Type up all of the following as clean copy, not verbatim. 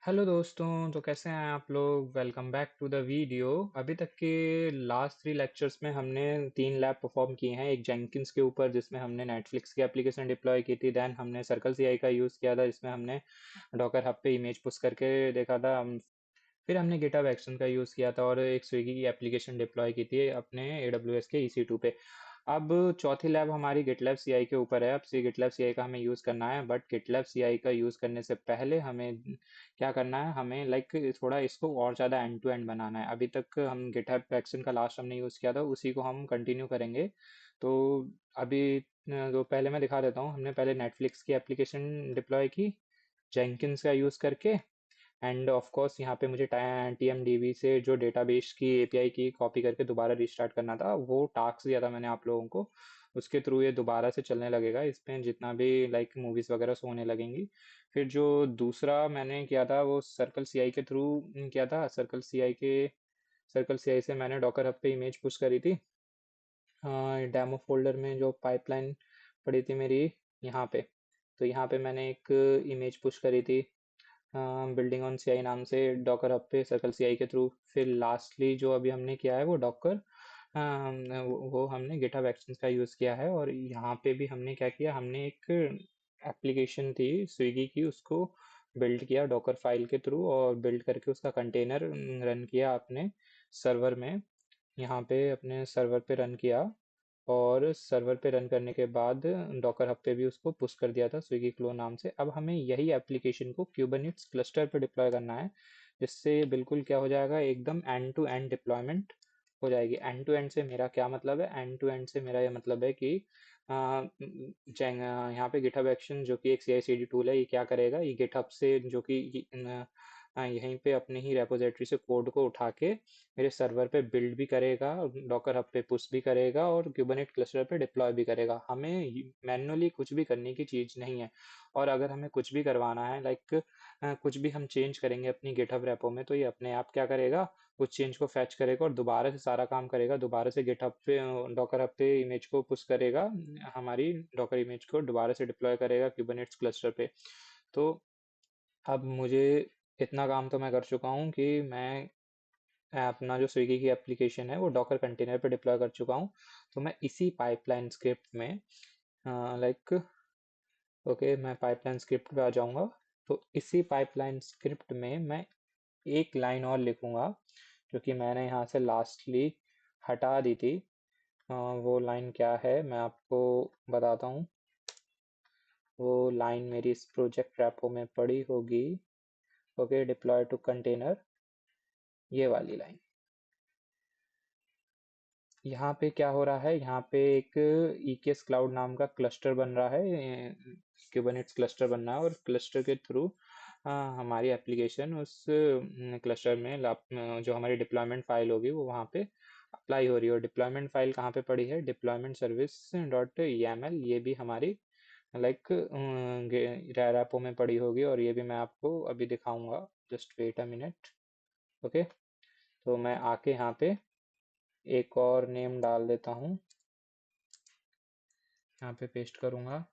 Hello दोस्तों, तो कैसे हैं आप लोग। Welcome back to the video. अभी तक के लास्ट 3 लेक्चर्स में हमने 3 लैब परफॉर्म किए हैं। एक जेंकिंस के ऊपर जिसमें हमने नेटफ्लिक्स की एप्लीकेशन डिप्लॉय की थी। देन हमने सर्कल सीआई का यूज़ किया था जिसमें हमने डॉकर हब पे इमेज पुश करके देखा था। फिर हमने गिटहब एक्शन का यूज़ किया था और एक स्विगी की एप्लीकेशन डिप्लॉय की थी अपने AWS के EC2 पे। अब चौथी लैब हमारी गिटलैब सीआई के ऊपर है। अब गिटलैब सीआई का हमें यूज़ करना है, बट गिटलैब सीआई का यूज़ करने से पहले हमें क्या करना है, हमें थोड़ा इसको और ज़्यादा एंड टू एंड बनाना है। अभी तक हम गिटहब एक्शन का लास्ट हमने यूज़ किया था, उसी को हम कंटिन्यू करेंगे। तो अभी तो पहले मैं दिखा देता हूँ। हमने पहले नेटफ्लिक्स की एप्लीकेशन डिप्लॉय की जेंकिंस का यूज़ करके। एंड ऑफ कोर्स यहाँ पे मुझे TMDB से जो डेटाबेस की एपीआई की कॉपी करके दोबारा रिस्टार्ट करना था, वो टास्क दिया था मैंने आप लोगों को। उसके थ्रू ये दोबारा से चलने लगेगा। इसमें जितना भी मूवीज़ वगैरह शो होने लगेंगी। फिर जो दूसरा मैंने किया था वो सर्कल सीआई के थ्रू किया था। सर्कल सीआई से मैंने डॉकर हब पे इमेज पुश करी थी। डेमो फोल्डर में जो पाइपलाइन पड़ी थी मेरी यहाँ पे, तो यहाँ पे मैंने एक इमेज पुश करी थी बिल्डिंग ऑन सीआई नाम से डॉकर हब पे सर्कल सीआई के थ्रू। फिर लास्टली जो अभी हमने किया है वो डॉकर वो हमने गिटहब एक्शंस का यूज़ किया है। और यहाँ पे भी हमने क्या किया, हमने एक एप्लीकेशन थी स्विगी की, उसको बिल्ड किया डॉकर फाइल के थ्रू और बिल्ड करके उसका कंटेनर रन किया अपने सर्वर में। यहाँ पे अपने सर्वर पे रन किया और सर्वर पे रन करने के बाद डॉकर हब पे भी उसको पुश कर दिया था स्विगी क्लोन नाम से। अब हमें यही एप्लीकेशन को क्यूबरनेट्स क्लस्टर पे डिप्लॉय करना है, जिससे बिल्कुल क्या हो जाएगा, एकदम एंड टू एंड डिप्लॉयमेंट हो जाएगी। एंड टू एंड से मेरा क्या मतलब है, एंड टू एंड से मेरा ये मतलब है कि यहाँ पे गिटहब एक्शन जो कि एक CI/CD टूल है, ये क्या करेगा, ये गिटहब से जो कि यहीं पे अपने ही रेपोजिटरी से कोड को उठा के मेरे सर्वर पे बिल्ड भी करेगा, डॉकर हब पे पुश भी करेगा और क्यूबरनेट क्लस्टर पे डिप्लॉय भी करेगा। हमें मैन्युअली कुछ भी करने की चीज़ नहीं है। और अगर हमें कुछ भी करवाना है, कुछ भी हम चेंज करेंगे अपनी गिटहब रेपो में, तो ये अपने आप क्या करेगा, उस चेंज को फैच करेगा और दोबारा से सारा काम करेगा। दोबारा से गिटहब पे डॉकर हब पे इमेज को पुश करेगा, हमारी डॉकर इमेज को दोबारा से डिप्लॉय करेगा क्यूबरनेट्स क्लस्टर पे। तो अब मुझे इतना काम तो मैं कर चुका हूँ कि मैं अपना जो स्विगी की एप्लीकेशन है वो डॉकर कंटेनर पे डिप्लॉय कर चुका हूँ। तो मैं इसी पाइपलाइन स्क्रिप्ट में लाइक ओके, मैं पाइपलाइन स्क्रिप्ट पे आ जाऊँगा। तो इसी पाइपलाइन स्क्रिप्ट में मैं एक लाइन और लिखूँगा, क्योंकि मैंने यहाँ से लास्टली हटा दी थी। वो लाइन क्या है मैं आपको बताता हूँ। वो लाइन मेरी इस प्रोजेक्ट रेपो में पड़ी होगी। ओके, डिप्लॉय टू कंटेनर, ये वाली लाइन। यहाँ पे क्या हो रहा है, यहाँ पे एक EKS क्लाउड नाम का क्लस्टर बन रहा है, क्यूबरनेट्स क्लस्टर बन रहा है। और क्लस्टर के थ्रू हमारी एप्लीकेशन उस क्लस्टर में जो हमारी डिप्लॉयमेंट फाइल होगी वो वहाँ पे अप्लाई हो रही है। और डिप्लॉयमेंट फाइल कहाँ पे पड़ी है, डिप्लॉयमेंट सर्विस डॉट YAML, ये भी हमारी रैपो में पड़ी होगी। और ये भी मैं आपको अभी दिखाऊंगा, just wait a minute. Okay, तो मैं आके यहाँ पे एक और नेम डाल देता हूँ, यहाँ पे पेस्ट करूँगा।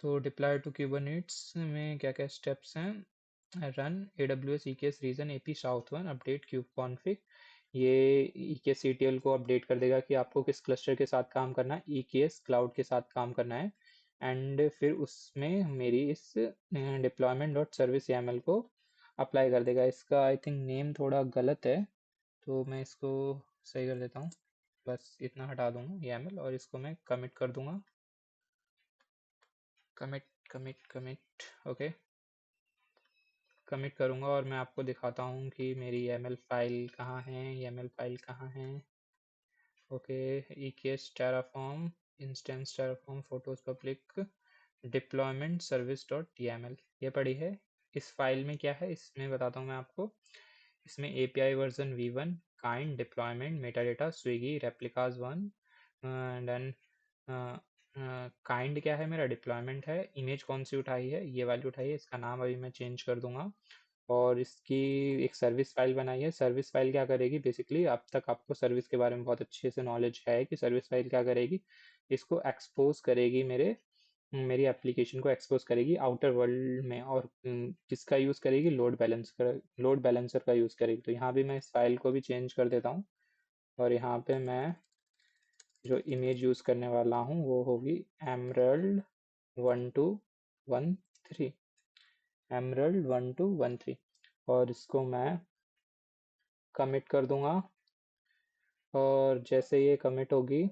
तो डिप्लॉय टू कुबरनेट्स में क्या क्या स्टेप्स हैं, run AWS EKS region AP South1 update kube config. ये EKS CTL को अपडेट कर देगा कि आपको किस क्लस्टर के साथ काम करना है, EKS क्लाउड के साथ काम करना है। एंड फिर उसमें मेरी इस डिप्लॉयमेंट डॉट सर्विस YAML को अप्लाई कर देगा। इसका आई थिंक नेम थोड़ा गलत है, तो मैं इसको सही कर देता हूँ। बस इतना हटा दूंगा YAML और इसको मैं कमिट कर दूंगा। Commit commit commit, okay, commit करूँगा और मैं आपको दिखाता हूँ कि मेरी YAML फाइल कहाँ है, YAML फाइल कहाँ है। Okay, EKS Terraform instance Terraform photos public deployment service dot YAML, ये पड़ी है। इस फाइल में क्या है, इसमें बताता हूँ मैं आपको। इसमें API version V1, kind, deployment, meta data, Swiggy, replicas 1, then kind क्या है मेरा, डिप्लॉयमेंट है। इमेज कौन सी उठाई है, ये वाली उठाई है। इसका नाम अभी मैं चेंज कर दूंगा। और इसकी एक सर्विस फाइल बनाई है। सर्विस फाइल क्या करेगी, बेसिकली अब तक आपको सर्विस के बारे में बहुत अच्छे से नॉलेज है कि सर्विस फाइल क्या करेगी, इसको एक्सपोज करेगी मेरे मेरी एप्लीकेशन को एक्सपोज करेगी आउटर वर्ल्ड में, और किसका यूज़ करेगी, लोड बैलेंसर का यूज़ करेगी। तो यहाँ भी मैं इस फाइल को भी चेंज कर देता हूँ, और यहाँ पे मैं जो इमेज यूज़ करने वाला हूँ वो होगी एमरल्ड 1213, एमरल्ड 1213, और इसको मैं कमिट कर दूंगा। और जैसे ये कमिट होगी,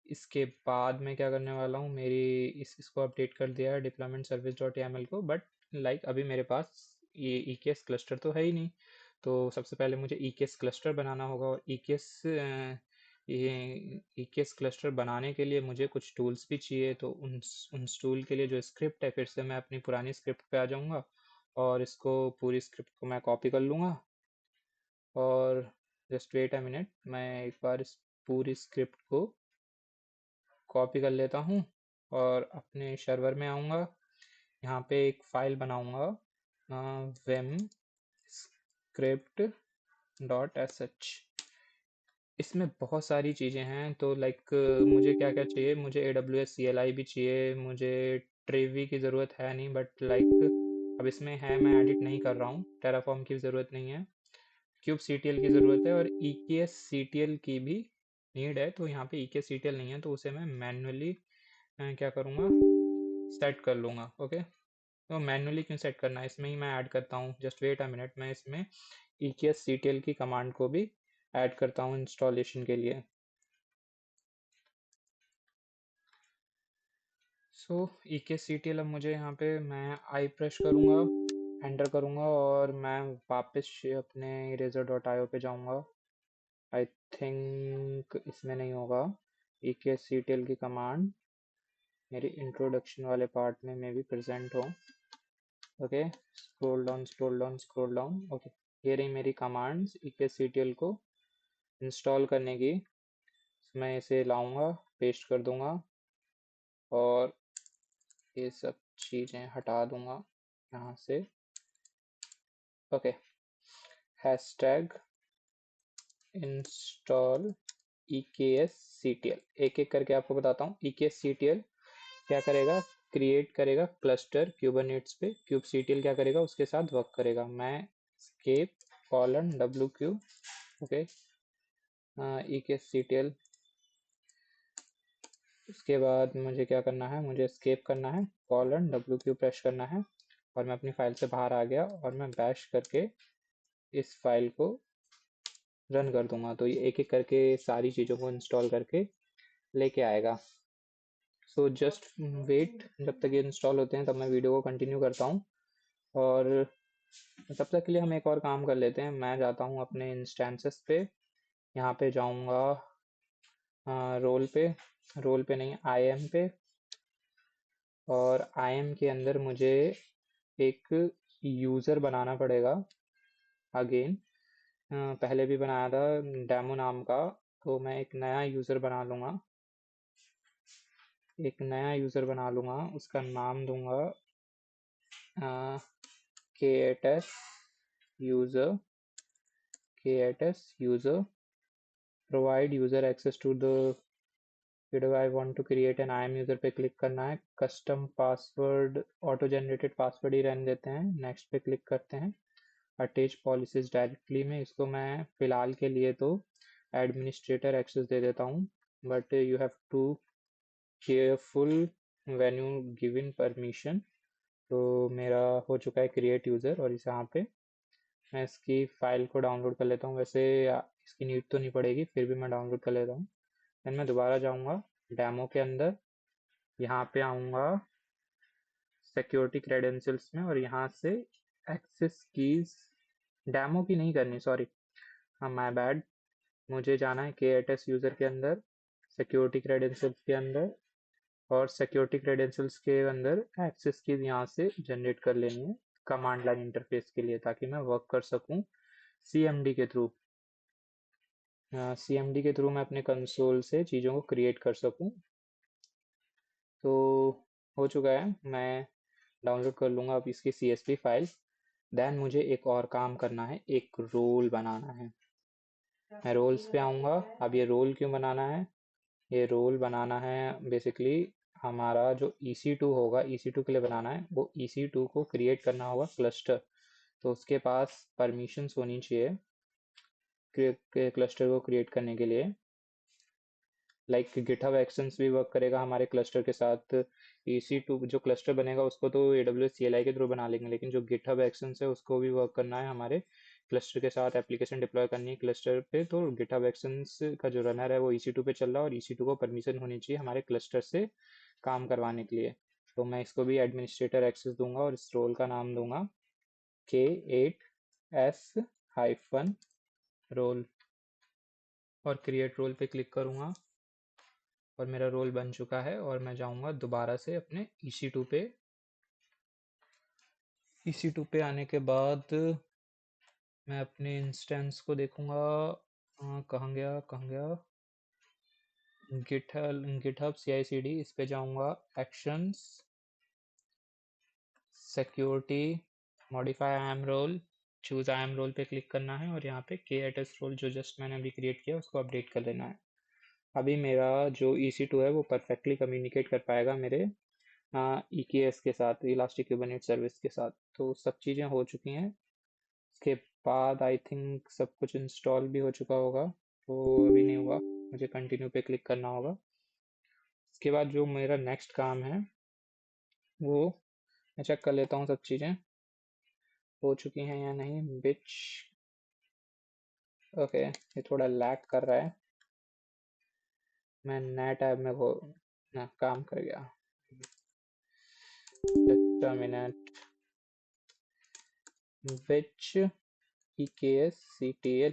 इसके बाद मैं क्या करने वाला हूँ, मेरी इसको अपडेट कर दिया है डिप्लॉयमेंट सर्विस डॉट एम को, बट लाइक अभी मेरे पास ये EKS क्लस्टर तो है ही नहीं। तो सबसे पहले मुझे EKS क्लस्टर बनाना होगा, और ये EKS क्लस्टर बनाने के लिए मुझे कुछ टूल्स भी चाहिए। तो उन टूल के लिए जो स्क्रिप्ट है, फिर से मैं अपनी पुरानी स्क्रिप्ट पे आ जाऊँगा, और इसको पूरी स्क्रिप्ट को मैं कॉपी कर लूँगा। और जस्ट वेट अ मिनट, मैं एक बार इस पूरी स्क्रिप्ट को कॉपी कर लेता हूँ, और अपने सर्वर में आऊँगा। यहाँ पे एक फाइल बनाऊँगा, वेम स्क्रिप्ट डॉट sh। इसमें बहुत सारी चीज़ें हैं, तो लाइक मुझे क्या क्या चाहिए, मुझे AWS CLI भी चाहिए, मुझे ट्रेवी की ज़रूरत है नहीं, बट लाइक अब इसमें है, मैं एडिट नहीं कर रहा हूँ। टेराफॉर्म की ज़रूरत नहीं है, क्यूब CTL की ज़रूरत है, और EKS CTL की भी नीड है। तो यहाँ पे EKS CTL नहीं है, तो उसे मैं मैन्युअली क्या करूँगा, सेट कर लूँगा। ओके, तो मैन्युअली क्यों सेट करना है, इसमें ही मैं ऐड करता हूँ। जस्ट वेट अ मिनट, मैं इसमें EKS CTL की कमांड को भी ऐड करता हूँ इंस्टॉलेशन के लिए। सो EKS CTL, अब मुझे यहाँ पे मैं आई प्रेस करूँगा, एंटर करूँगा, और मैं वापस अपने eraser.io पे जाऊँगा। आई थिंक इसमें नहीं होगा, EKS CTL की कमांड मेरी इंट्रोडक्शन वाले पार्ट में मे भी प्रेजेंट हो। Okay, scroll down scroll down scroll down. Okay, ये रही मेरी कमांड्स EKS CTL को इंस्टॉल करने की। मैं इसे लाऊंगा, पेस्ट कर दूंगा, और ये सब चीज़ें हटा दूंगा यहाँ से। Okay, hashtag install EKS CTL, एक एक करके आपको बताता हूँ। EKS CTL क्या करेगा, क्रिएट करेगा क्लस्टर क्यूबरनेट्स पे। क्यूब CTL क्या करेगा, उसके साथ वर्क करेगा। मैं escape colon WQ। Okay, EKS CTL, उसके बाद मुझे क्या करना है, मुझे एस्केप करना है, कॉलन WQ प्रेस करना है, और मैं अपनी फाइल से बाहर आ गया, और मैं बैश करके इस फाइल को रन कर दूंगा। तो ये एक एक करके सारी चीज़ों को इंस्टॉल करके लेके आएगा। सो जस्ट वेट, जब तक ये इंस्टॉल होते हैं तब मैं वीडियो को कंटिन्यू करता हूँ। और तब तक के लिए हम एक और काम कर लेते हैं। मैं जाता हूँ अपने इंस्टेंसेस पे, यहाँ पे जाऊँगा रोल पे नहीं, IAM पे, और IAM के अंदर मुझे एक यूज़र बनाना पड़ेगा अगेन। पहले भी बनाया था डेमो नाम का, तो मैं एक नया यूज़र बना लूँगा, उसका नाम दूंगा KATS user, provide user access to the video. I want to create an IAM user पे क्लिक करना है। Custom password, auto generated password ही रहने देते हैं। नेक्स्ट पे क्लिक करते हैं। अटैच पॉलिसीज डायरेक्टली में, इसको मैं फ़िलहाल के लिए तो एडमिनिस्ट्रेटर एक्सेस दे देता हूँ, but you have to careful when you given permission. तो मेरा हो चुका है क्रिएट यूज़र, और इस यहाँ पे मैं इसकी फ़ाइल को डाउनलोड कर लेता हूँ। वैसे इसकी नीड तो नहीं पड़ेगी, फिर भी मैं डाउनलोड कर लेता हूँ। देन मैं दोबारा जाऊँगा डेमो के अंदर, यहाँ पे आऊँगा सिक्योरिटी क्रेडेंशियल्स में, और यहाँ से एक्सेस कीज, डेमो की नहीं करनी, सॉरी, हाँ माय बैड, मुझे जाना है KATS यूज़र के अंदर, सिक्योरिटी क्रेडेंशियल्स के अंदर, और सिक्योरिटी क्रेडेंशियल्स के अंदर एक्सेस कीज यहाँ से जनरेट कर लेनी है कमांड लाइन इंटरफेस के लिए, ताकि मैं वर्क कर सकूँ CMD के थ्रू। CMD के थ्रू मैं अपने कंसोल से चीज़ों को क्रिएट कर सकूँ। तो हो चुका है, मैं डाउनलोड कर लूँगा अब इसकी CSV फाइल। देन मुझे एक और काम करना है, एक रोल बनाना है। मैं रोल्स पे आऊँगा। अब ये रोल क्यों बनाना है, ये रोल बनाना है बेसिकली हमारा जो EC2 होगा, EC2 के लिए बनाना है, वो EC2 को क्रिएट करना होगा क्लस्टर। तो उसके पास परमिशंस होनी चाहिए क्लस्टर को क्रिएट करने के लिए। लाइक गिटहब एक्शंस भी वर्क करेगा हमारे क्लस्टर के साथ। EC2 जो क्लस्टर बनेगा उसको तो AWS CLI के थ्रू बना लेंगे, लेकिन जो गिटहब एक्शंस है उसको भी वर्क करना है हमारे क्लस्टर के साथ। एप्लीकेशन डिप्लॉय करनी है क्लस्टर पे, तो गिटहब एक्शंस का जो रनर है वो EC2 पे चल रहा है, और EC2 को परमिशन होनी चाहिए हमारे क्लस्टर से काम करवाने के लिए। तो मैं इसको भी एडमिनिस्ट्रेटर एक्सेस दूंगा और इस रोल का नाम दूंगा K8S-रोल, और क्रिएट रोल पे क्लिक करूंगा और मेरा रोल बन चुका है। और मैं जाऊंगा दोबारा से अपने EC2 पे। EC2 पे आने के बाद मैं अपने इंस्टेंस को देखूंगा। कहाँ गया गिटहब CI/CD, इस पे जाऊंगा, actions, security, modify IAM role, choose IAM role पे क्लिक करना है, और यहाँ पे K8S रोल जो जस्ट मैंने अभी क्रिएट किया उसको अपडेट कर लेना है। अभी मेरा जो EC2 है वो परफेक्टली कम्युनिकेट कर पाएगा मेरे EKS के साथ, इलास्टिक क्यूबरनेट सर्विस के साथ। तो सब चीज़ें हो चुकी हैं। इसके बाद आई थिंक सब कुछ इंस्टॉल भी हो चुका होगा, तो अभी नहीं हुआ, मुझे कंटिन्यू पे क्लिक करना होगा। इसके बाद जो मेरा नेक्स्ट काम है वो मैं चेक कर लेता हूँ सब चीज़ें हो चुकी हैं या नहीं। बिच ओके, ये थोड़ा लैग कर रहा है। मैं नए टैब में वो ना काम कर गया। Just a minute. Beach EKS-CTL,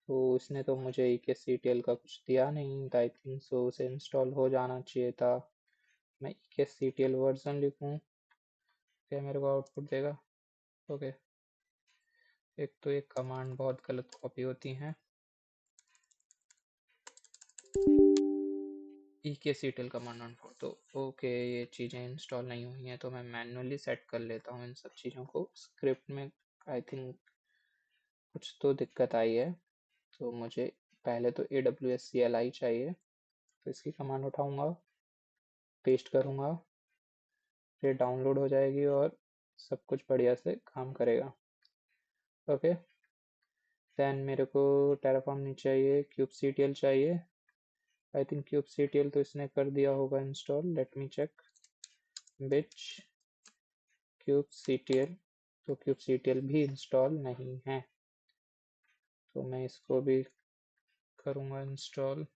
तो इसने तो मुझे EKS-CTL का कुछ दिया नहीं, आई थिंक सो उसे इंस्टॉल हो जाना चाहिए था। मैं EKS-CTL वर्जन लिखूं, क्या मेरे को आउटपुट देगा? ओके, एक तो एक कमांड बहुत गलत कॉपी होती हैं। EKS-CTL कमांड ऑन फोर, तो ओके ये चीज़ें इंस्टॉल नहीं हुई हैं, तो मैं मैन्युअली सेट कर लेता हूँ इन सब चीज़ों को स्क्रिप्ट में। आई थिंक कुछ तो दिक्कत आई है, तो मुझे पहले तो AWS CLI चाहिए, तो इसकी कमांड उठाऊंगा, पेस्ट करूंगा, फिर डाउनलोड हो जाएगी और सब कुछ बढ़िया से काम करेगा। ओके, देन मेरे को टेराफॉर्म नहीं चाहिए, kubectl चाहिए। आई थिंक kubectl तो इसने कर दिया होगा इंस्टॉल, लेट मी चेक। बिच kubectl, तो kubectl भी इंस्टॉल नहीं है, तो मैं इसको भी करूँगा इंस्टॉल।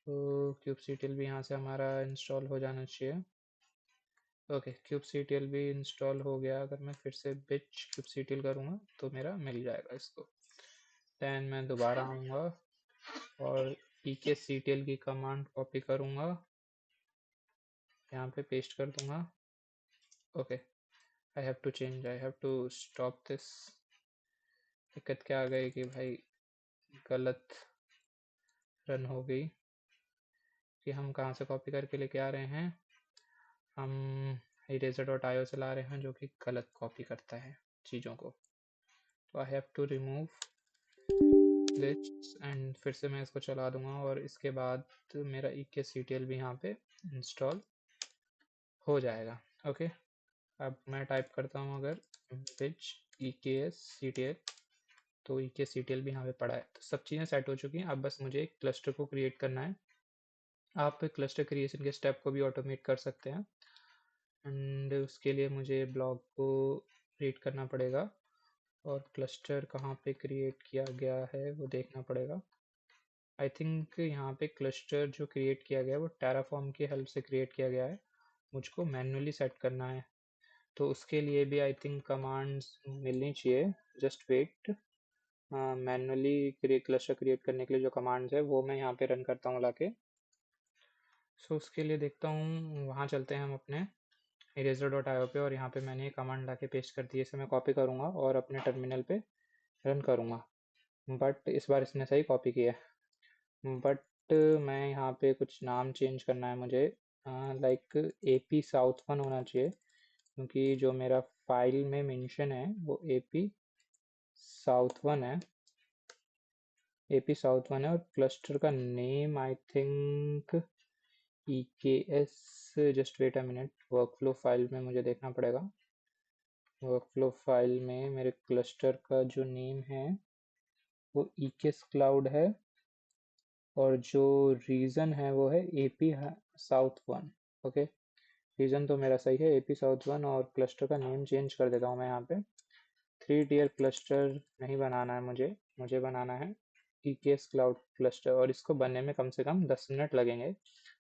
तो kubectl भी यहाँ से हमारा इंस्टॉल हो जाना चाहिए। ओके, kubectl भी इंस्टॉल हो गया। अगर मैं फिर से बिच kubectl करूँगा तो मेरा मिल जाएगा इसको। दैन मैं दोबारा आऊँगा और EKS-CTL की कमांड कॉपी करूँगा, यहाँ पे पेस्ट कर दूँगा। Okay, I have to change, I have to stop this. दिक्कत क्या आ गई कि भाई गलत रन हो गई, कि हम कहाँ से कॉपी करके लेके आ रहे हैं, हम eraser.io से ला रहे हैं जो कि गलत कॉपी करता है चीज़ों को। तो I have to remove this, and फिर से मैं इसको चला दूंगा, और इसके बाद मेरा EKS-CTL भी यहाँ पे इंस्टॉल हो जाएगा। ओके, अब मैं टाइप करता हूँ अगर बिच EKS-CTL, तो EKS-CTL भी यहाँ पे पड़ा है। तो सब चीज़ें सेट हो चुकी हैं, अब बस मुझे एक क्लस्टर को क्रिएट करना है। आप क्लस्टर क्रिएशन के स्टेप को भी ऑटोमेट कर सकते हैं, एंड उसके लिए मुझे ब्लॉग को रीड करना पड़ेगा, और क्लस्टर कहाँ पे क्रिएट किया गया है वो देखना पड़ेगा। आई थिंक यहाँ पे क्लस्टर जो क्रिएट किया गया है वो टेराफॉर्म की हेल्प से क्रिएट किया गया है, मुझको मैन्युअली सेट करना है। तो उसके लिए भी आई थिंक कमांड्स मिलनी चाहिए, just wait. Manually cluster create करने के लिए जो कमांड्स है वो मैं यहाँ पे रन करता हूँ लाके। सो उसके लिए देखता हूँ, वहाँ चलते हैं हम अपने eraser.io पे, और यहाँ पे मैंने ये कमांड लाके पेस्ट कर दी है। इसे मैं कॉपी करूँगा और अपने टर्मिनल पे रन करूँगा, बट इस बार इसने सही कॉपी किया है। बट मैं यहाँ पे कुछ नाम चेंज करना है मुझे, लाइक AP South1 होना चाहिए, क्योंकि जो मेरा फाइल में मेंशन है वो AP South1 है। AP साउथ वन है और क्लस्टर का name I think EKS। Just wait a minute, workflow file में मुझे देखना पड़ेगा। वर्कफ्लो फाइल में मेरे क्लस्टर का जो नेम है वो EKS क्लाउड है, और जो रीजन है वो है AP south one. Okay, region तो मेरा सही है AP साउथ वन, और क्लस्टर का नेम चेंज कर देता हूँ मैं यहाँ पे। 3 tier क्लस्टर नहीं बनाना है मुझे, मुझे बनाना है EKS क्लाउड क्लस्टर, और इसको बनने में कम से कम 10 मिनट लगेंगे।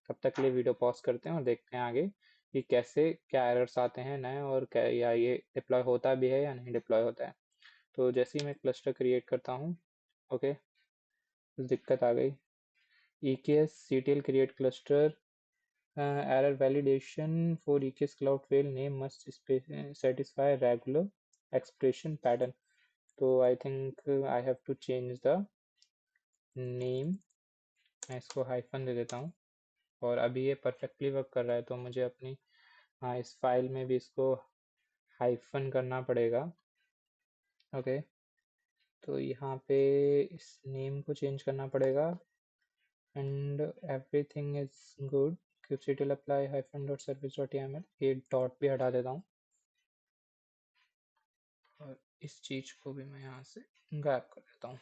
तब तक के लिए वीडियो पॉज करते हैं और देखते हैं आगे कि कैसे क्या एरर्स आते हैं नए, और क्या या ये डिप्लॉय होता भी है या नहीं डिप्लॉय होता है। तो जैसे ही मैं क्लस्टर क्रिएट करता हूँ, ओके, कुछ दिक्कत आ गई। EKS CTL create cluster error validation for EKS cloud fail name must satisfy regular expression pattern. तो I think I have to change the name। मैं इसको हाइफन दे देता हूँ, और अभी ये परफेक्टली वर्क कर रहा है, तो मुझे अपनी, हाँ, इस फाइल में भी इसको हाइफन करना पड़ेगा। ओके, तो यहाँ पे इस नेम को चेंज करना पड़ेगा, and everything is good. kubectl apply hyphen dot service dot yaml, ये डॉट भी हटा देता हूँ, और इस चीज को भी मैं यहाँ से गायब कर देता हूँ।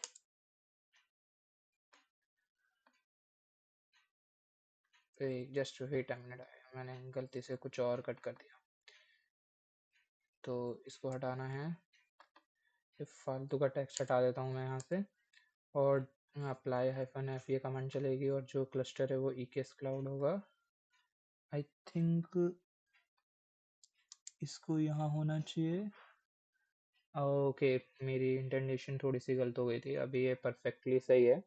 जस्ट वेट अ मिनट, मैंने गलती से कुछ और कट कर दिया, तो इसको हटाना है। ये फालतू का टेक्स्ट हटा देता हूँ मैं यहाँ से, और अप्लाई हाइफन एफ ये कमांड चलेगी, और जो क्लस्टर है वो EKS क्लाउड होगा। आई थिंक इसको यहाँ होना चाहिए। ओके, मेरी इंटेंडेशन थोड़ी सी गलत हो गई थी, अभी ये परफेक्टली सही है।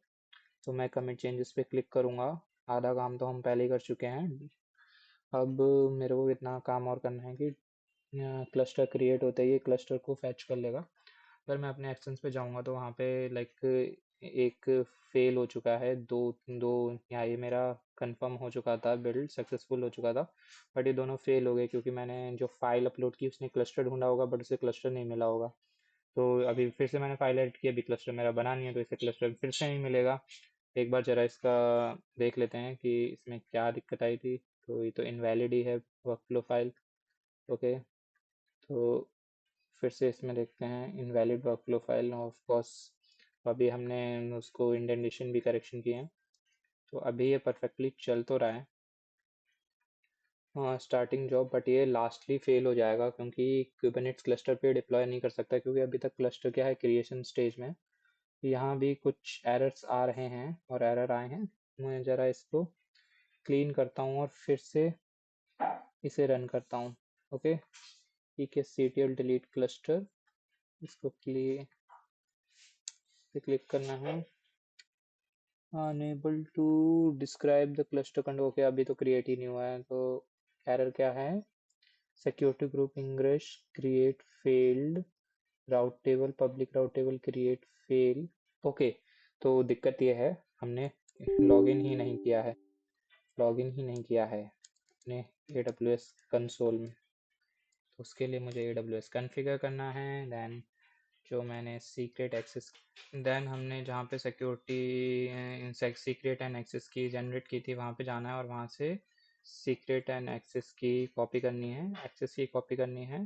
तो मैं कमिट चेंजेस पे क्लिक करूँगा। आधा काम तो हम पहले ही कर चुके हैं, अब मेरे को इतना काम और करना है कि क्लस्टर क्रिएट होते ही ये क्लस्टर को फैच कर लेगा। अगर मैं अपने एक्शंस पे जाऊँगा तो वहाँ पे लाइक एक फेल हो चुका है, दो दो यहाँ ये मेरा कंफर्म हो चुका था, बिल्ड सक्सेसफुल हो चुका था, बट ये दोनों फेल हो गए क्योंकि मैंने जो फाइल अपलोड की उसने क्लस्टर ढूंढा होगा बट उसे क्लस्टर नहीं मिला होगा। तो अभी फिर से मैंने फाइल एडिट की, अभी क्लस्टर मेरा बना नहीं है, तो इसे क्लस्टर फिर से नहीं मिलेगा। एक बार जरा इसका देख लेते हैं कि इसमें क्या दिक्कत आई थी। तो ये तो इनवैलिड ही है वर्कफ्लो फाइल। ओके, तो फिर से इसमें देखते हैं invalid workflow file, of course अभी हमने उसको इंडेंटेशन भी करेक्शन किए हैं, तो अभी ये परफेक्टली चल तो रहा है। हाँ, स्टार्टिंग जॉब, बट ये लास्टली फेल हो जाएगा क्योंकि कुबरनेट्स क्लस्टर पे डिप्लॉय नहीं कर सकता, क्योंकि अभी तक क्लस्टर क्या है, क्रिएशन स्टेज में। यहाँ भी कुछ एरर्स आ रहे हैं और एरर आए हैं। मैं ज़रा इसको क्लीन करता हूँ और फिर से इसे रन करता हूँ। Okay, EKS CTL delete cluster, इसको क्लिक करना है। Unable to describe the cluster control. Okay, अभी तो क्रिएट ही नहीं हुआ है, तो एरर क्या है, security group English create failed, राउट टेबल पब्लिक राउट टेबल क्रिएट फेल। ओके, तो दिक्कत ये है, हमने लॉगिन ही नहीं किया है, लॉगिन ही नहीं किया है अपने AWS कंसोल में। तो उसके लिए मुझे AWS कॉन्फ़िगर करना है, देन जो मैंने सीक्रेट एक्सेस, देन हमने जहाँ पे सिक्योरिटी सीक्रेट एंड एक्सेस की जनरेट की थी वहाँ पे जाना है, और वहाँ से सीक्रेट एंड एक्सेस की कॉपी करनी है, एक्सेस की कॉपी करनी है,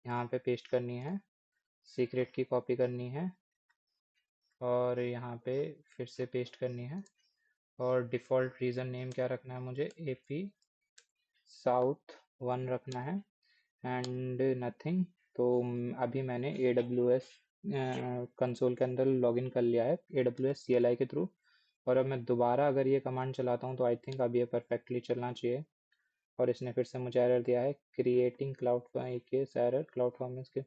यहाँ पे पेस्ट करनी है, सीक्रेट की कॉपी करनी है, और यहाँ पे फिर से पेस्ट करनी है, और डिफ़ॉल्ट रीजन नेम क्या रखना है मुझे, AP साउथ वन रखना है, एंड नथिंग। तो अभी मैंने AWS कंसोल के अंदर लॉगिन कर लिया है AWS CLI के थ्रू, और अब मैं दोबारा अगर ये कमांड चलाता हूँ तो आई थिंक अब ये परफेक्टली चलना चाहिए। और इसने फिर से मुझे एरर दिया है, creating cloud case error cloud formats के।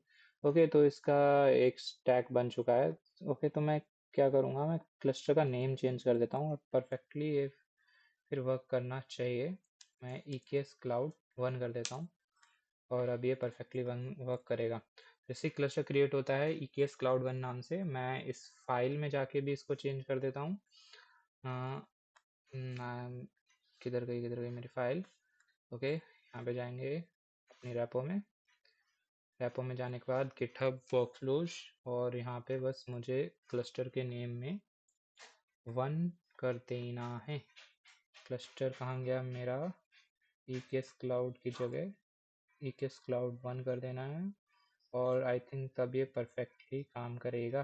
ओके, तो इसका एक स्टैक बन चुका है। ओके, तो मैं क्या करूँगा, मैं क्लस्टर का नेम चेंज कर देता हूँ और परफेक्टली ये फिर वर्क करना चाहिए। मैं EKS क्लाउड वन कर देता हूँ, और अब ये परफेक्टली वर्क करेगा। जैसे क्लस्टर क्रिएट होता है EKS क्लाउड वन नाम से, मैं इस फाइल में जाके भी इसको चेंज कर देता हूँ। किधर गई मेरी फाइल। ओके, यहाँ पे जाएंगे अपनी रैपो में, रैपो में जाने के बाद गिटहब वर्कफ्लोज, और यहाँ पे बस मुझे क्लस्टर के नेम में वन कर देना है। क्लस्टर कहाँ गया मेरा? EKS क्लाउड की जगह EKS क्लाउड 1 कर देना है, और आई थिंक तब ये परफेक्टली काम करेगा।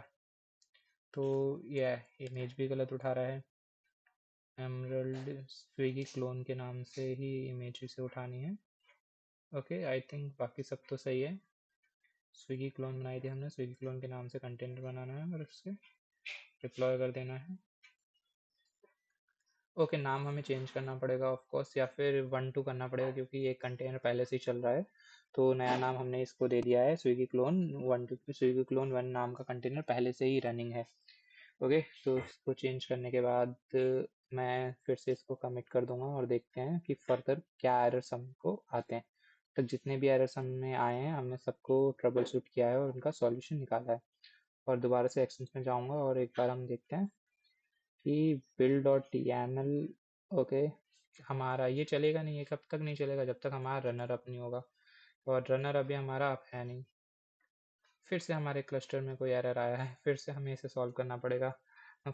तो यह इमेज भी गलत उठा रहा है। एमरल्ड स्विगी क्लोन के नाम से ही इमेज इसे उठानी है। ओके, आई थिंक बाकी सब तो सही है। स्विगी क्लोन बनाई थी हमने, स्विगी क्लोन के नाम से कंटेनर बनाना है और उससे डिप्लॉय कर देना है। ओके, नाम हमें चेंज करना पड़ेगा ऑफ कोर्स, या फिर 1 2 करना पड़ेगा क्योंकि ये कंटेनर पहले से ही चल रहा है। तो नया नाम हमने इसको दे दिया है स्विगी क्लोन 1 2। स्विगी क्लोन 1 नाम का कंटेनर पहले से ही रनिंग है। ओके, तो इसको चेंज करने के बाद मैं फिर से इसको कमिट कर दूंगा और देखते हैं कि फर्दर क्या एरर्स हमको आते हैं। तो जितने भी एरर्स हमें आए हैं हमने सबको ट्रबल शूट किया है और उनका सॉल्यूशन निकाला है। और दोबारा से एक्शंस में जाऊंगा और एक बार हम देखते हैं कि build.yml। ओके, हमारा ये चलेगा नहीं, ये कब तक नहीं चलेगा? जब तक हमारा रनर अप नहीं होगा, और रनर अभी हमारा अप है नहीं। फिर से हमारे क्लस्टर में कोई एरर आया है, फिर से हमें इसे सॉल्व करना पड़ेगा।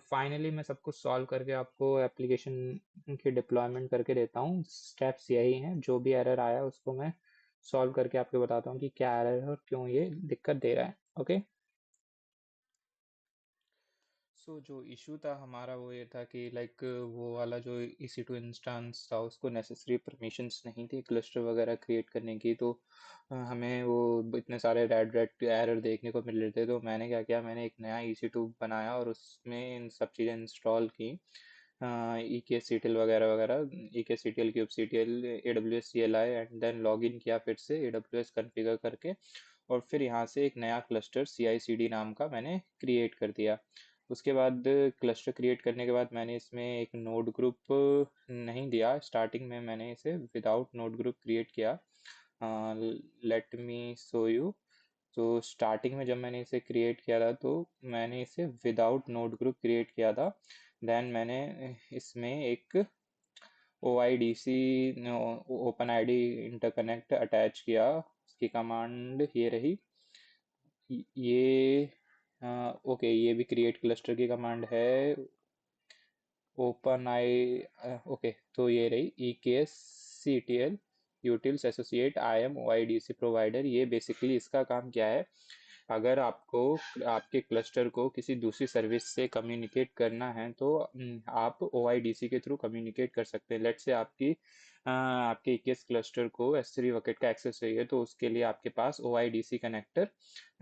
फाइनली मैं सब कुछ सॉल्व करके आपको एप्लीकेशन की डिप्लॉयमेंट करके देता हूँ। स्टेप्स यही हैं, जो भी एरर आया उसको मैं सॉल्व करके आपको बताता हूँ कि क्या एरर है और क्यों ये दिक्कत दे रहा है। ओके, सो जो इशू था हमारा वो ये था कि लाइक वो वाला जो EC2 इंस्टेंस था उसको नेसेसरी परमिशंस नहीं थी क्लस्टर वगैरह क्रिएट करने की। तो हमें वो इतने सारे रेड रेड एरर देखने को मिल रहे थे। तो मैंने क्या किया, मैंने एक नया EC2 बनाया और उसमें इन सब चीज़ें इंस्टॉल की। EKSCTL वगैरह वगैरह, EKSCTL kubectl AWS CLI, and then log in किया फिर से AWS कॉन्फ़िगर करके। और फिर यहाँ से एक नया क्लस्टर CI/CD नाम का मैंने क्रिएट कर दिया। उसके बाद क्लस्टर क्रिएट करने के बाद मैंने इसमें एक नोड ग्रुप नहीं दिया। स्टार्टिंग में मैंने इसे विदाउट नोड ग्रुप क्रिएट किया। Let me show you. तो स्टार्टिंग में जब मैंने इसे क्रिएट किया था तो मैंने इसे विदाउट नोड ग्रुप क्रिएट किया था। देन मैंने इसमें एक OIDC open ID interconnect attach किया। उसकी कमांड ये रही। ये ओके, ये भी क्रिएट क्लस्टर की कमांड है। ओपन आई ओके, तो ये रही EKSCTL utils associate IAM OIDC provider. ये बेसिकली इसका काम क्या है, अगर आपको आपके क्लस्टर को किसी दूसरी सर्विस से कम्युनिकेट करना है तो आप OIDC के थ्रू कम्युनिकेट कर सकते हैं। लेट से आपके EKS क्लस्टर को S3 बकेट का एक्सेस चाहिए, तो उसके लिए आपके पास OIDC कनेक्टर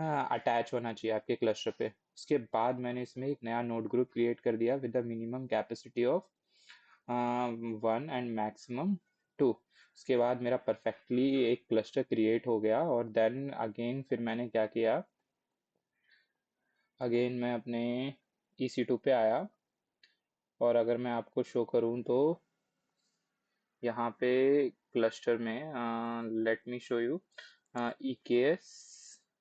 अटैच होना चाहिए आपके क्लस्टर पे। उसके बाद मैंने इसमें एक नया नोड ग्रुप क्रिएट कर दिया with the minimum capacity of 1 and maximum 2। उसके बाद मेरा परफेक्टली एक क्लस्टर क्रिएट हो गया। और देन अगेन फिर मैंने क्या किया, अगेन मैं अपने EC2 पे आया, और अगर मैं आपको शो करूं तो यहाँ पे क्लस्टर में let me show you EKS।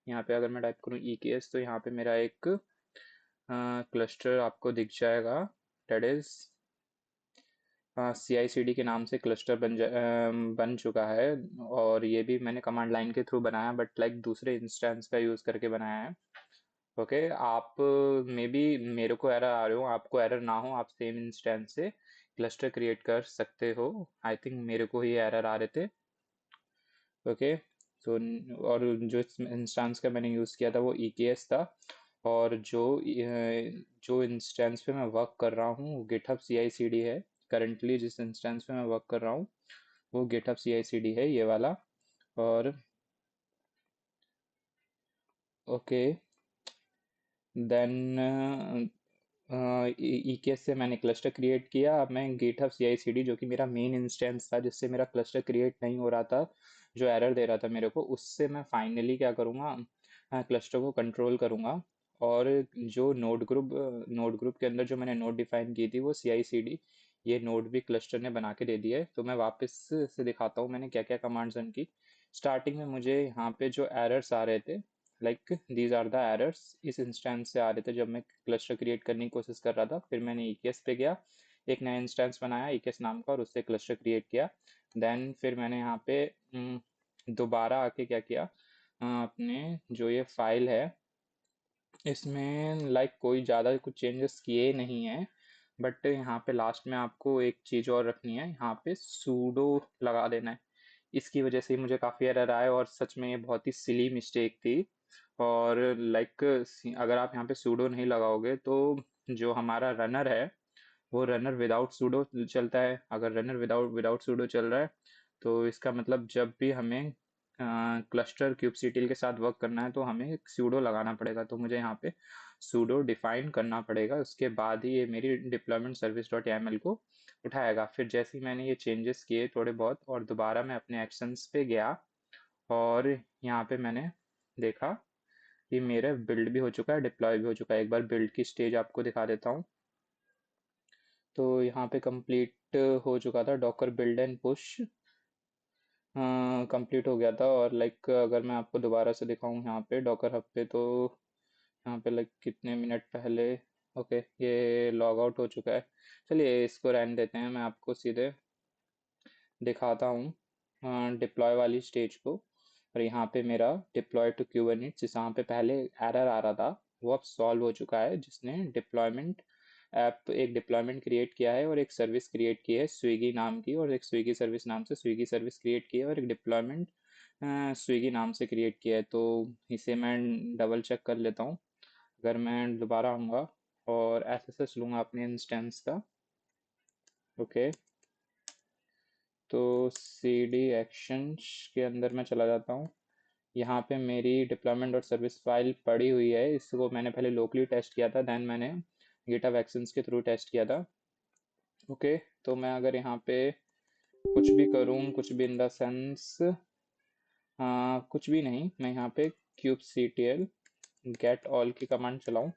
यहाँ पे अगर मैं टाइप करूँ EKS तो यहाँ पे मेरा एक क्लस्टर आपको दिख जाएगा। डेट इज CI/CD के नाम से क्लस्टर बन चुका है। और ये भी मैंने कमांड लाइन के थ्रू बनाया, बट लाइक दूसरे इंस्टेंस का यूज़ करके बनाया है। ओके, आप मे बी मेरे को एरर आ रहे हो, आपको एरर ना हो, आप सेम इंस्टेंस से क्लस्टर क्रिएट कर सकते हो। आई थिंक मेरे को ही एरर आ रहे थे। ओके, तो और जो इंस्टेंस का मैंने यूज़ किया था वो EKS था। और जो इंस्टेंस पे मैं वर्क कर रहा हूँ वो GitHub CI/CD है। करंटली जिस इंस्टेंस पे मैं वर्क कर रहा हूँ वो GitHub CI/CD है, ये वाला। और ओके, देन EKS से मैंने क्लस्टर क्रिएट किया। अब मैं GitHub CI/CD जो कि मेरा मेन इंस्टेंस था जिससे मेरा क्लस्टर क्रिएट नहीं हो रहा था, जो एरर दे रहा था मेरे को, उससे मैं फाइनली क्या करूँगा, क्लस्टर को कंट्रोल करूँगा। और जो नोड ग्रुप के अंदर जो मैंने नोड डिफाइन की थी वो CI/CD ये नोड भी क्लस्टर ने बना के दे दिया है। तो मैं वापस से दिखाता हूँ मैंने क्या क्या कमांड्स रन की। स्टार्टिंग में मुझे यहाँ पे जो एरर्स आ रहे थे, like these are the errors, इस इंस्टेंस से आ रहे थे जब मैं क्लस्टर क्रिएट करने की कोशिश कर रहा था। फिर मैंने EKS पे गया, एक नया इंस्टेंस बनाया EKS नाम का और उससे क्लस्टर क्रिएट किया। देन फिर मैंने यहाँ पे दोबारा आके क्या किया, अपने जो ये फाइल है इसमें लाइक कोई ज़्यादा कुछ चेंजेस किए नहीं है। बट यहाँ पे लास्ट में आपको एक चीज़ और रखनी है, यहाँ पे सूडो लगा देना है। इसकी वजह से ही मुझे काफ़ी एरर आए और सच में ये बहुत ही सिली मिस्टेक थी। और लाइक अगर आप यहाँ पे सूडो नहीं लगाओगे तो जो हमारा रनर है वो रनर विदाउट सूडो चलता है। अगर रनर विदाउट विदाउट सूडो चल रहा है तो इसका मतलब जब भी हमें क्लस्टर kubectl के साथ वर्क करना है तो हमें सूडो लगाना पड़ेगा। तो मुझे यहाँ पे सूडो डिफाइन करना पड़ेगा, उसके बाद ही ये मेरी डिप्लॉयमेंट सर्विस डॉट एम को उठाएगा। फिर जैसे ही मैंने ये चेंजेस किए थोड़े बहुत और दोबारा मैं अपने एक्शंस पे गया और यहाँ पे मैंने देखा कि मेरा बिल्ड भी हो चुका है, डिप्लॉय भी हो चुका है। एक बार बिल्ड की स्टेज आपको दिखा देता हूँ। तो यहाँ पे कंप्लीट हो चुका था, Docker build and push complete हो गया था। और लाइक अगर मैं आपको दोबारा से दिखाऊं यहाँ पे डॉकर हब पे, तो यहाँ पे लाइक कितने मिनट पहले, ओके ये लॉग आउट हो चुका है। चलिए इसको रहने देते हैं, मैं आपको सीधे दिखाता हूँ डिप्लॉय वाली स्टेज को। और यहाँ पे मेरा डिप्लॉय टू क्यूबरनेट्स, जहाँ पे पहले एरर आ रहा था वो अब सॉल्व हो चुका है, जिसने डिप्लॉयमेंट ऐप एक डिप्लॉयमेंट क्रिएट किया है और एक सर्विस क्रिएट की है स्विगी नाम की, और एक स्विगी सर्विस नाम से स्विगी सर्विस क्रिएट की है, और एक डिप्लॉयमेंट स्विगी नाम से क्रिएट किया है। तो इसे मैं डबल चेक कर लेता हूँ। अगर मैं दोबारा आऊँगा और एसएसएस लूँगा अपने इंस्टेंस का, ओके, तो सी डी एक्शंस के अंदर मैं चला जाता हूँ। यहाँ पे मेरी डिप्लॉयमेंट और सर्विस फाइल पड़ी हुई है, इसको मैंने पहले लोकली टेस्ट किया था, देन मैंने गिटहब एक्शंस के थ्रू टेस्ट किया था। ओके, तो मैं अगर यहाँ पे कुछ भी करूँ, कुछ भी इन द सेंस कुछ भी नहीं, मैं यहाँ पे kubectl गेट ऑल की कमांड चलाऊँ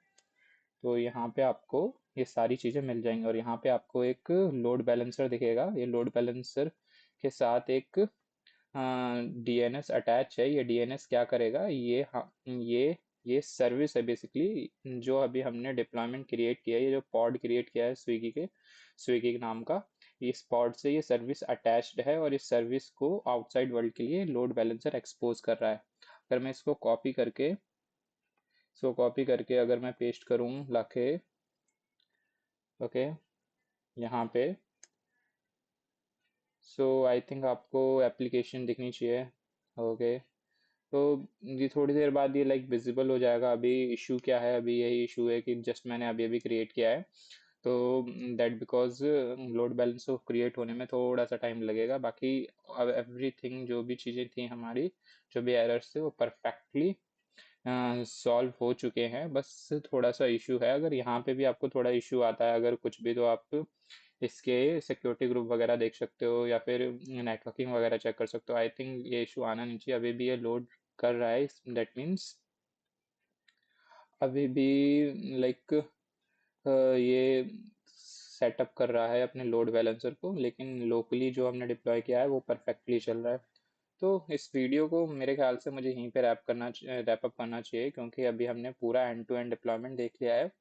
तो यहाँ पे आपको ये सारी चीज़ें मिल जाएंगी। और यहाँ पे आपको एक लोड बैलेंसर दिखेगा, ये लोड बैलेंसर के साथ एक डीएनएस अटैच है। ये डीएनएस क्या करेगा, ये सर्विस है बेसिकली, जो अभी हमने डिप्लॉयमेंट क्रिएट किया है, ये जो पॉड क्रिएट किया है स्विगी के नाम का, इस पॉड से ये सर्विस अटैच्ड है और इस सर्विस को आउटसाइड वर्ल्ड के लिए लोड बैलेंसर एक्सपोज कर रहा है। अगर मैं इसको कॉपी करके अगर मैं पेस्ट करूँ लाके, ओके, यहाँ पे, सो आई थिंक आपको एप्लीकेशन दिखनी चाहिए। ओके, तो ये थोड़ी देर बाद ये लाइक विजिबल हो जाएगा। अभी इशू क्या है, अभी यही इशू है कि जस्ट मैंने अभी अभी क्रिएट किया है, तो दैट बिकॉज लोड बैलेंस को क्रिएट होने में थोड़ा सा टाइम लगेगा। बाकी अब एवरीथिंग जो भी चीज़ें थी हमारी, जो भी एरर्स थे वो परफेक्टली सॉल्व हो चुके हैं। बस थोड़ा सा इशू है, अगर यहाँ पे भी आपको थोड़ा इशू आता है अगर कुछ भी, तो आप इसके सिक्योरिटी ग्रुप वगैरह देख सकते हो या फिर नेटवर्किंग वगैरह चेक कर सकते हो। आई थिंक ये इशू आना नहीं चाहिए। अभी भी ये लोड कर रहा है, दैट मीन्स अभी भी लाइक ये सेटअप कर रहा है अपने लोड बैलेंसर को, लेकिन लोकली जो हमने डिप्लॉय किया है वो परफेक्टली चल रहा है। तो इस वीडियो को मेरे ख्याल से मुझे यहीं पे रैप अप करना चाहिए, क्योंकि अभी हमने पूरा एंड टू एंड डिप्लॉयमेंट देख लिया है।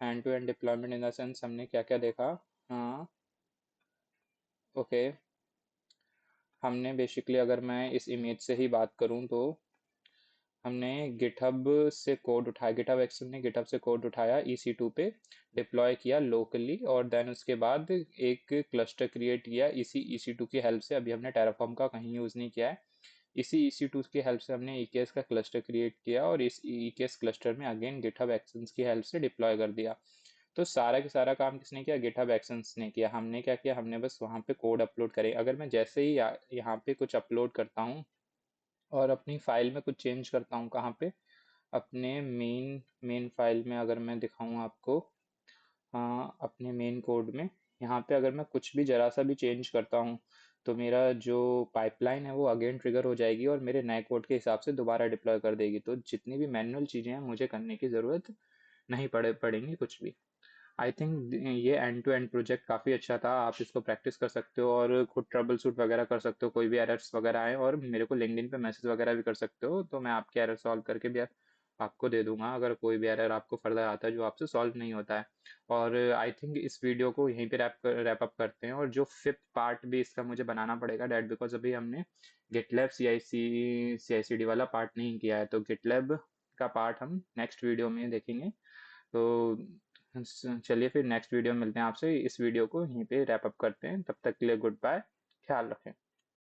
End to end deployment in the sense हमने क्या क्या देखा। हाँ, ओके, हमने बेसिकली, अगर मैं इस इमेज से ही बात करूं तो हमने गिटहब से कोड उठाया, गिटहब एक्शन ने गिटहब से कोड उठाया, EC2 पे डिप्लॉय किया लोकली, और देन उसके बाद एक क्लस्टर क्रिएट किया इसी EC2 की हेल्प से। अभी हमने टेराफॉर्म का कहीं यूज़ नहीं किया है, इसी EC2 की हेल्प से हमने EKS का क्लस्टर क्रिएट किया और इस EKS क्लस्टर में अगेन गिटहब एक्शंस की हेल्प से डिप्लॉय कर दिया। तो सारा का सारा काम किसने किया, गिटहब एक्शंस ने किया। हमने क्या किया, हमने बस वहाँ पे कोड अपलोड करे। अगर मैं जैसे ही यहाँ पे कुछ अपलोड करता हूँ और अपनी फाइल में कुछ चेंज करता हूँ, कहाँ पे, अपने मेन फाइल में अगर मैं दिखाऊँ आपको, हाँ अपने मेन कोड में, यहाँ पे अगर मैं कुछ भी जरा सा भी चेंज करता हूँ तो मेरा जो पाइपलाइन है वो अगेन ट्रिगर हो जाएगी और मेरे नए कोड के हिसाब से दोबारा डिप्लॉय कर देगी। तो जितनी भी मैनुअल चीज़ें हैं मुझे करने की ज़रूरत नहीं पड़ेंगी कुछ भी। आई थिंक ये एंड टू एंड प्रोजेक्ट काफ़ी अच्छा था, आप इसको प्रैक्टिस कर सकते हो और खुद ट्रबल शूट वगैरह कर सकते हो, कोई भी एरर्स वगैरह आए और मेरे को लिंक्डइन पे मैसेज वगैरह भी कर सकते हो, तो मैं आपके एरर सॉल्व करके भी आपको दे दूंगा अगर कोई भी एरर आपको फर्दर आता है जो आपसे सॉल्व नहीं होता है। और आई थिंक इस वीडियो को यहीं पे रैप अप करते हैं, और जो फिफ्थ पार्ट भी इसका मुझे बनाना पड़ेगा डैट बिकॉज अभी हमने गिटलैब CI/CD वाला पार्ट नहीं किया है, तो गिटलैब का पार्ट हम नेक्स्ट वीडियो में देखेंगे। तो चलिए फिर नेक्स्ट वीडियो में मिलते हैं आपसे। इस वीडियो को यहीं पे रैप अप करते हैं। तब तक के लिए गुड बाय। ख्याल रखें।